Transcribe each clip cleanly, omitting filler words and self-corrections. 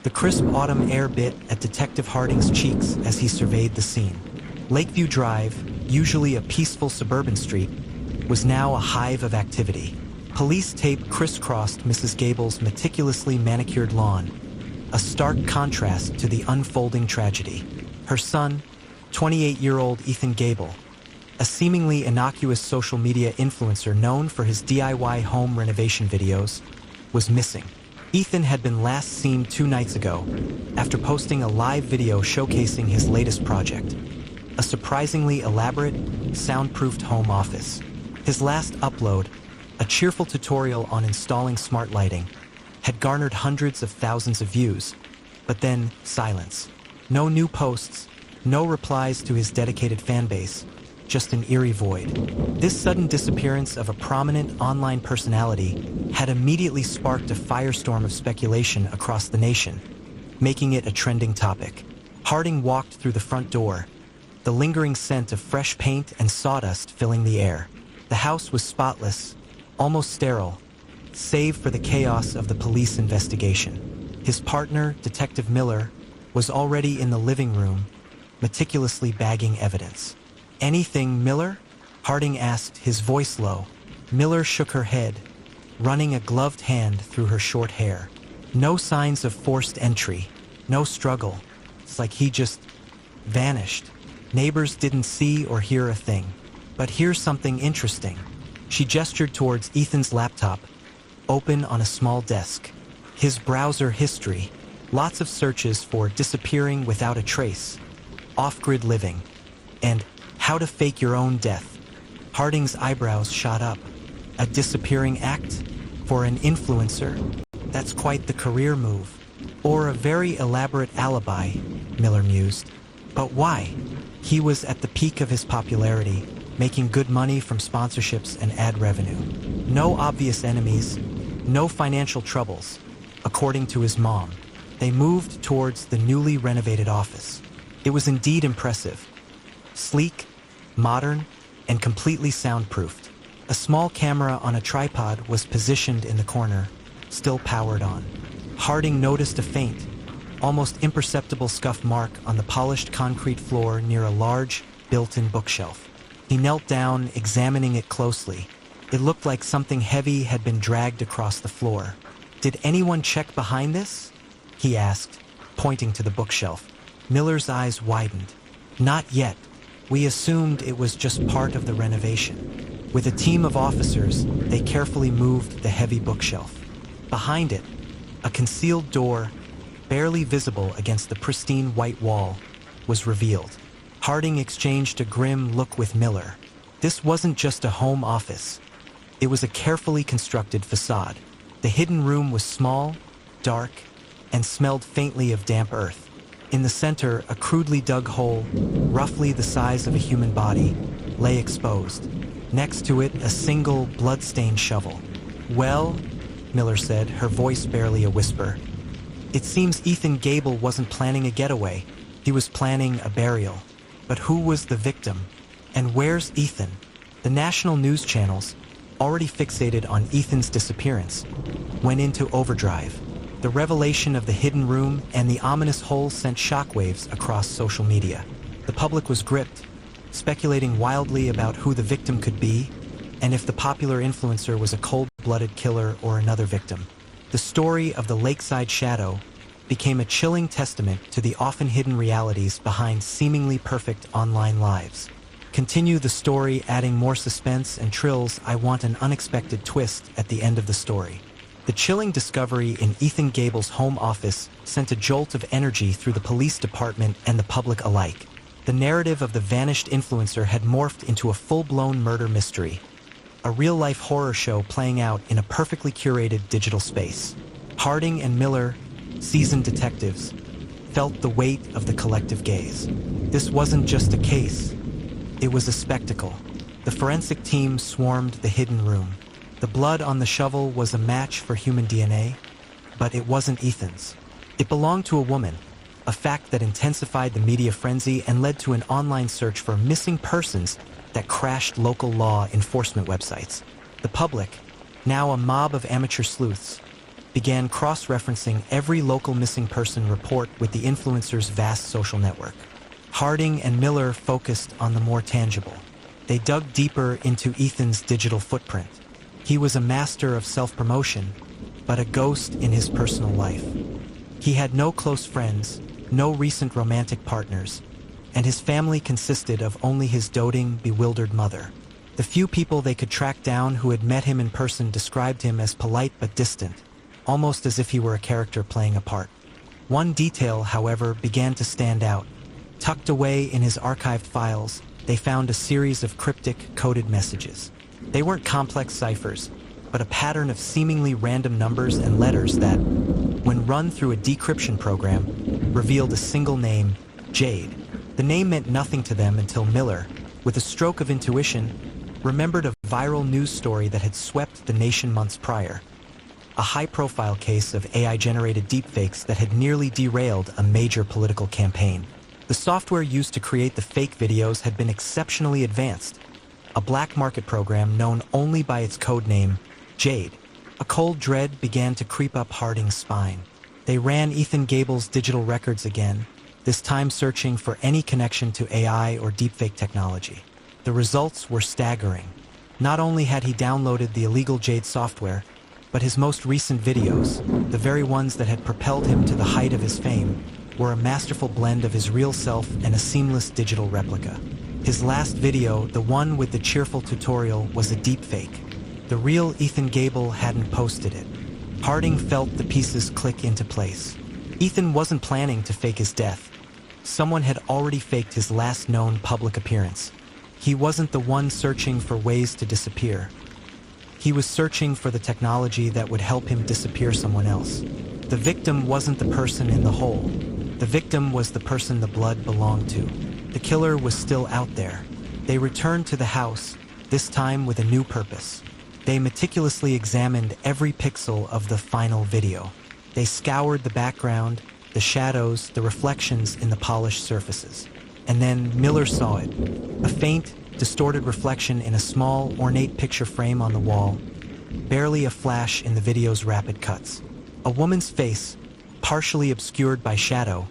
The crisp autumn air bit at Detective Harding's cheeks as he surveyed the scene. Lakeview Drive, usually a peaceful suburban street, was now a hive of activity. Police tape crisscrossed Mrs. Gable's meticulously manicured lawn, a stark contrast to the unfolding tragedy. Her son, 28-year-old Ethan Gable, a seemingly innocuous social media influencer known for his DIY home renovation videos, was missing. Ethan had been last seen 2 nights ago after posting a live video showcasing his latest project, a surprisingly elaborate, soundproofed home office. His last upload, a cheerful tutorial on installing smart lighting, had garnered hundreds of thousands of views, but then silence. No new posts, no replies to his dedicated fanbase, just an eerie void. This sudden disappearance of a prominent online personality had immediately sparked a firestorm of speculation across the nation, making it a trending topic. Harding walked through the front door, the lingering scent of fresh paint and sawdust filling the air. The house was spotless, almost sterile, save for the chaos of the police investigation. His partner, Detective Miller, was already in the living room, meticulously bagging evidence. "Anything, Miller?" Harding asked, his voice low. Miller shook her head, running a gloved hand through her short hair. No signs of forced entry, no struggle. It's like he just vanished. Neighbors didn't see or hear a thing. But here's something interesting. She gestured towards Ethan's laptop, open on a small desk. His browser history, lots of searches for disappearing without a trace, off-grid living, and how to fake your own death. Harding's eyebrows shot up. A disappearing act? For an influencer? That's quite the career move. Or a very elaborate alibi, Miller mused. But why? He was at the peak of his popularity, making good money from sponsorships and ad revenue. No obvious enemies, no financial troubles, according to his mom. They moved towards the newly renovated office. It was indeed impressive. Sleek, modern, and completely soundproofed. A small camera on a tripod was positioned in the corner, still powered on. Harding noticed a faint, almost imperceptible scuff mark on the polished concrete floor near a large, built-in bookshelf. He knelt down, examining it closely. It looked like something heavy had been dragged across the floor. "Did anyone check behind this?" he asked, pointing to the bookshelf. Miller's eyes widened. "Not yet. We assumed it was just part of the renovation." With a team of officers, they carefully moved the heavy bookshelf. Behind it, a concealed door, barely visible against the pristine white wall, was revealed. Harding exchanged a grim look with Miller. This wasn't just a home office. It was a carefully constructed facade. The hidden room was small, dark, and smelled faintly of damp earth. In the center, a crudely dug hole, roughly the size of a human body, lay exposed. Next to it, a single blood-stained shovel. "Well," Miller said, her voice barely a whisper, "it seems Ethan Gable wasn't planning a getaway. He was planning a burial. But who was the victim? And where's Ethan?" The national news channels, already fixated on Ethan's disappearance, went into overdrive. The revelation of the hidden room and the ominous hole sent shockwaves across social media. The public was gripped, speculating wildly about who the victim could be, and if the popular influencer was a cold-blooded killer or another victim. The story of the Lakeside Shadow became a chilling testament to the often hidden realities behind seemingly perfect online lives. Continue the story, adding more suspense and trills. I want an unexpected twist at the end of the story. The chilling discovery in Ethan Gable's home office sent a jolt of energy through the police department and the public alike. The narrative of the vanished influencer had morphed into a full-blown murder mystery, a real-life horror show playing out in a perfectly curated digital space. Harding and Miller, seasoned detectives, felt the weight of the collective gaze. This wasn't just a case. It was a spectacle. The forensic team swarmed the hidden room. The blood on the shovel was a match for human DNA, but it wasn't Ethan's. It belonged to a woman, a fact that intensified the media frenzy and led to an online search for missing persons that crashed local law enforcement websites. The public, now a mob of amateur sleuths, began cross-referencing every local missing person report with the influencer's vast social network. Harding and Miller focused on the more tangible. They dug deeper into Ethan's digital footprint. He was a master of self-promotion, but a ghost in his personal life. He had no close friends, no recent romantic partners, and his family consisted of only his doting, bewildered mother. The few people they could track down who had met him in person described him as polite but distant, almost as if he were a character playing a part. One detail, however, began to stand out. Tucked away in his archived files, they found a series of cryptic, coded messages. They weren't complex ciphers, but a pattern of seemingly random numbers and letters that, when run through a decryption program, revealed a single name, Jade. The name meant nothing to them until Miller, with a stroke of intuition, remembered a viral news story that had swept the nation months prior. A high-profile case of AI-generated deepfakes that had nearly derailed a major political campaign. The software used to create the fake videos had been exceptionally advanced. A black market program known only by its code name, Jade. A cold dread began to creep up Harding's spine. They ran Ethan Gable's digital records again, this time searching for any connection to AI or deepfake technology. The results were staggering. Not only had he downloaded the illegal Jade software, but his most recent videos, the very ones that had propelled him to the height of his fame, were a masterful blend of his real self and a seamless digital replica. His last video, the one with the cheerful tutorial, was a deepfake. The real Ethan Gable hadn't posted it. Harding felt the pieces click into place. Ethan wasn't planning to fake his death. Someone had already faked his last known public appearance. He wasn't the one searching for ways to disappear. He was searching for the technology that would help him disappear someone else. The victim wasn't the person in the hole. The victim was the person the blood belonged to. The killer was still out there. They returned to the house, this time with a new purpose. They meticulously examined every pixel of the final video. They scoured the background, the shadows, the reflections in the polished surfaces. And then Miller saw it. A faint, distorted reflection in a small, ornate picture frame on the wall. Barely a flash in the video's rapid cuts. A woman's face, partially obscured by shadow,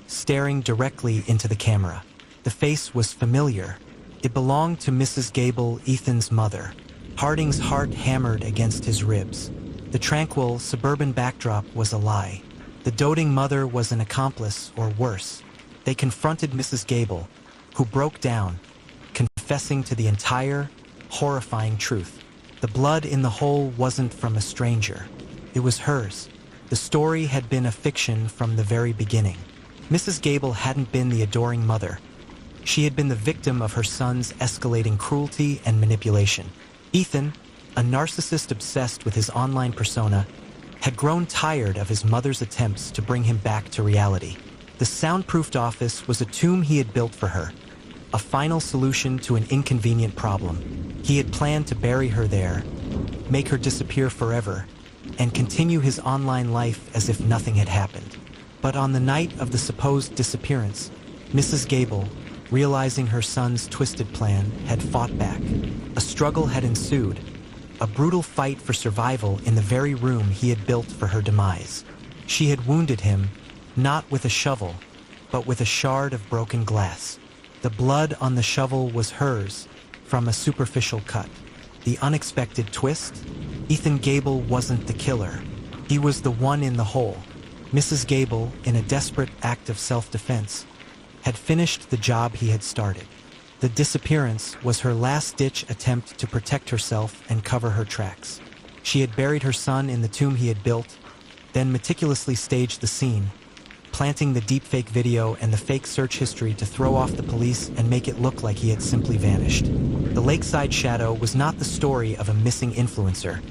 staring directly into the camera. The face was familiar. It belonged to Mrs. Gable, Ethan's mother. Harding's heart hammered against his ribs. The tranquil, suburban backdrop was a lie. The doting mother was an accomplice, or worse. They confronted Mrs. Gable, who broke down, confessing to the entire, horrifying truth. The blood in the hole wasn't from a stranger. It was hers. The story had been a fiction from the very beginning. Mrs. Gable hadn't been the adoring mother. She had been the victim of her son's escalating cruelty and manipulation. Ethan, a narcissist obsessed with his online persona, had grown tired of his mother's attempts to bring him back to reality. The soundproofed office was a tomb he had built for her, a final solution to an inconvenient problem. He had planned to bury her there, make her disappear forever, and continue his online life as if nothing had happened. But on the night of the supposed disappearance, Mrs. Gable, realizing her son's twisted plan, had fought back. A struggle had ensued, a brutal fight for survival in the very room he had built for her demise. She had wounded him, not with a shovel, but with a shard of broken glass. The blood on the shovel was hers, from a superficial cut. The unexpected twist? Ethan Gable wasn't the killer. He was the one in the hole. Mrs. Gable, in a desperate act of self-defense, had finished the job he had started. The disappearance was her last-ditch attempt to protect herself and cover her tracks. She had buried her son in the tomb he had built, then meticulously staged the scene, planting the deepfake video and the fake search history to throw off the police and make it look like he had simply vanished. The lakeside shadow was not the story of a missing influencer,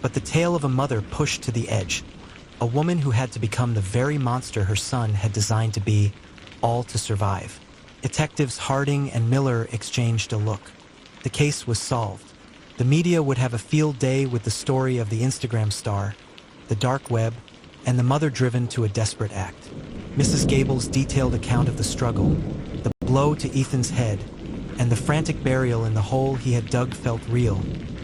but the tale of a mother pushed to the edge, a woman who had to become the very monster her son had designed to be, all to survive. Detectives Harding and Miller exchanged a look. The case was solved. The media would have a field day with the story of the Instagram star, the dark web, and the mother driven to a desperate act. Mrs. Gable's detailed account of the struggle, the blow to Ethan's head, and the frantic burial in the hole he had dug felt real,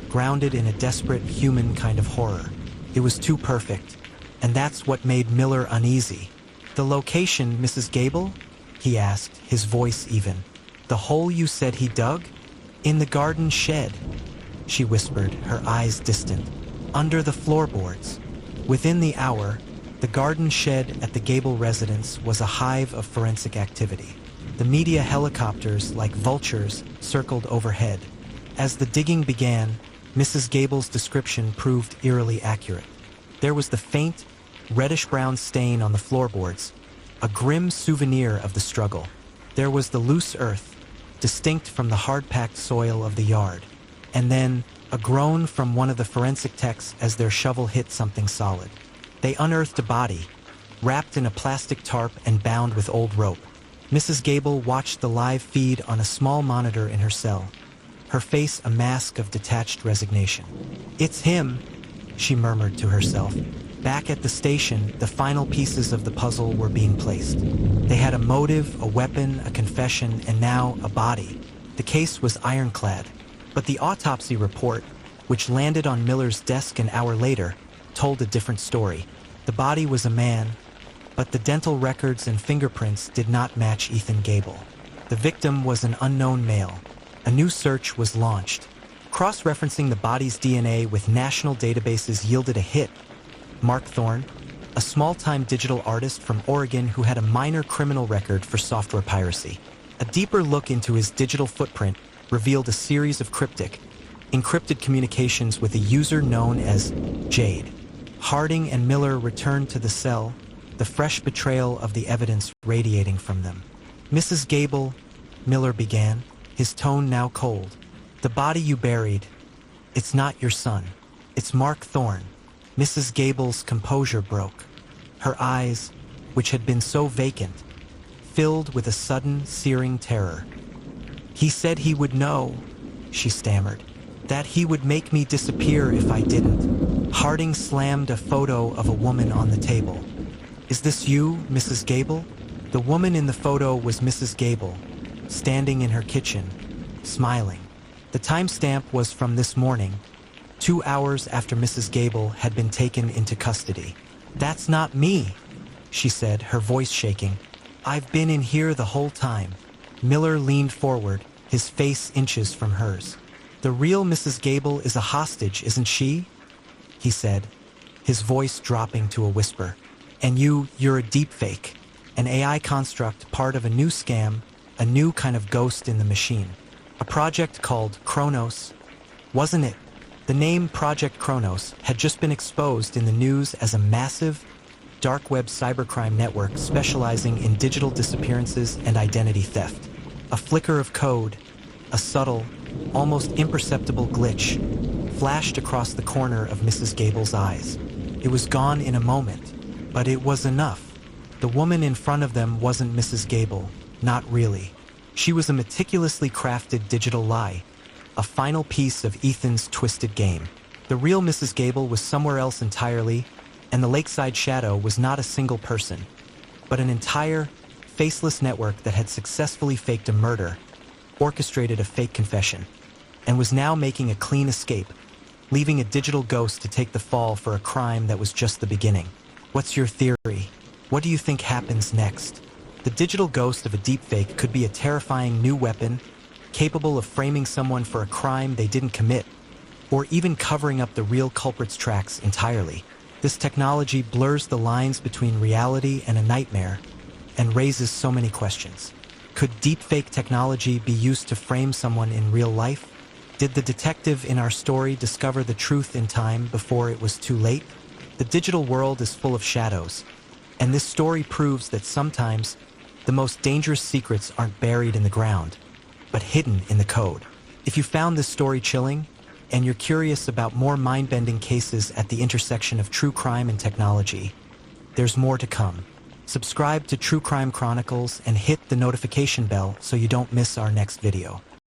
grounded in a desperate human kind of horror. It was too perfect, and that's what made Miller uneasy. "The location, Mrs. Gable?" he asked, his voice even. "The hole you said he dug? In the garden shed," she whispered, her eyes distant. "Under the floorboards." Within the hour, the garden shed at the Gable residence was a hive of forensic activity. The media helicopters, like vultures, circled overhead. As the digging began, Mrs. Gable's description proved eerily accurate. There was the faint, reddish-brown stain on the floorboards, a grim souvenir of the struggle. There was the loose earth, distinct from the hard-packed soil of the yard. And then, a groan from one of the forensic techs as their shovel hit something solid. They unearthed a body, wrapped in a plastic tarp and bound with old rope. Mrs. Gable watched the live feed on a small monitor in her cell, her face a mask of detached resignation. "It's him," she murmured to herself. Back at the station, the final pieces of the puzzle were being placed. They had a motive, a weapon, a confession, and now a body. The case was ironclad, but the autopsy report, which landed on Miller's desk an hour later, told a different story. The body was a man, but the dental records and fingerprints did not match Ethan Gable. The victim was an unknown male. A new search was launched. Cross-referencing the body's DNA with national databases yielded a hit. Mark Thorne, a small-time digital artist from Oregon who had a minor criminal record for software piracy. A deeper look into his digital footprint revealed a series of cryptic, encrypted communications with a user known as Jade. Harding and Miller returned to the cell, the fresh betrayal of the evidence radiating from them. "Mrs. Gable," Miller began, his tone now cold. "The body you buried, it's not your son. It's Mark Thorne." Mrs. Gable's composure broke. Her eyes, which had been so vacant, filled with a sudden, searing terror. "He said he would know," she stammered, "that he would make me disappear if I didn't." Harding slammed a photo of a woman on the table. "Is this you, Mrs. Gable?" The woman in the photo was Mrs. Gable, standing in her kitchen, smiling. The timestamp was from this morning, 2 hours after Mrs. Gable had been taken into custody. "That's not me," she said, her voice shaking. "I've been in here the whole time." Miller leaned forward, his face inches from hers. "The real Mrs. Gable is a hostage, isn't she?" he said, his voice dropping to a whisper. "And you're a deepfake, an AI construct, part of a new scam, a new kind of ghost in the machine. A project called Kronos, wasn't it?" The name Project Kronos had just been exposed in the news as a massive, dark web cybercrime network specializing in digital disappearances and identity theft. A flicker of code, a subtle, almost imperceptible glitch, flashed across the corner of Mrs. Gable's eyes. It was gone in a moment, but it was enough. The woman in front of them wasn't Mrs. Gable, not really. She was a meticulously crafted digital lie, a final piece of Ethan's twisted game. The real Mrs. Gable was somewhere else entirely, and the lakeside shadow was not a single person, but an entire, faceless network that had successfully faked a murder, orchestrated a fake confession, and was now making a clean escape, leaving a digital ghost to take the fall for a crime that was just the beginning. What's your theory? What do you think happens next? The digital ghost of a deepfake could be a terrifying new weapon, capable of framing someone for a crime they didn't commit, or even covering up the real culprit's tracks entirely. This technology blurs the lines between reality and a nightmare, and raises so many questions. Could deepfake technology be used to frame someone in real life? Did the detective in our story discover the truth in time before it was too late? The digital world is full of shadows, and this story proves that sometimes the most dangerous secrets aren't buried in the ground, but hidden in the code. If you found this story chilling, and you're curious about more mind-bending cases at the intersection of true crime and technology, there's more to come. Subscribe to True Crime Chronicles and hit the notification bell so you don't miss our next video.